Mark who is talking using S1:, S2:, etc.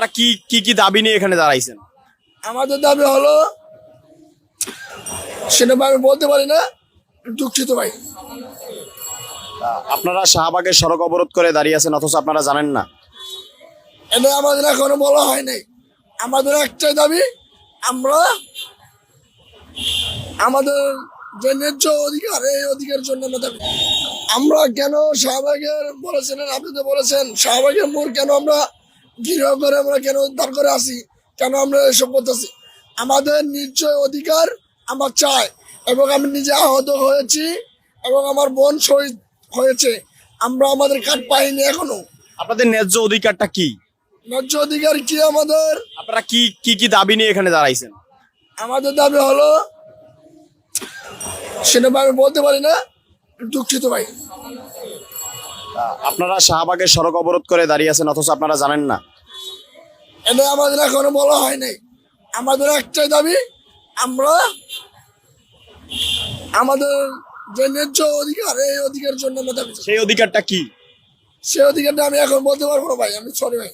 S1: আপনারা কি কি কি দাবি নিয়ে এখানে দাঁড়াইছেন?
S2: আমাদের দাবি হলো, সেটা আমি বলতে পারি না, দুঃখিত ভাই।
S1: আপনারা শাহবাগের সড়ক অবরোধ করে দাঁড়িয়ে আছেন অথচ আপনারা জানেন না?
S2: এটা আমাদের এখনো বলা হয় নাই। আমাদের একটাই দাবি, আমরা আমাদের যে ন্যায্য অধিকার, এই অধিকারের জন্য আমরা দাবি। আমরা কেন শাহবাগের বলেছিলেন, আপনি তো বলেছেন শাহবাগের মোড় কেন আমরা ঘিরাও করে, আমরা কেন উদ্ধার করে আসি, কেন আমরা এসব করতেছি? আমাদের নিশ্চয় অধিকার আমার চাই, এবং আমি নিজে আহত হয়েছি এবং আমার বোন শহীদ হয়েছে। আমরা আমাদের কার্ড পাইনি এখনো।
S1: আপনাদের ন্যায্য অধিকারটা কি?
S2: ন্যায্য অধিকার কি আমাদের?
S1: আপনারা কি কি কি দাবি নিয়ে এখানে দাঁড়াইছেন?
S2: আমাদের দাবি হলো, সেটা আমি বলতে পারি না, দুঃখিত ভাই।
S1: আপনারা শাহবাগের সড়ক অবরোধ করে দাঁড়িয়ে আছেন অথচ আপনারা জানেন না?
S2: এটা আমাদের এখনো বলা হয় নাই। আমাদের একটাই দাবি, আমরা আমাদের যে ন্যায্য অধিকার, এই অধিকারের জন্য আমরা দাবি।
S1: সেই অধিকারটা কি?
S2: সেই অধিকারটা আমি এখন বলতে পারবো না ভাই, আমি সরি ভাই।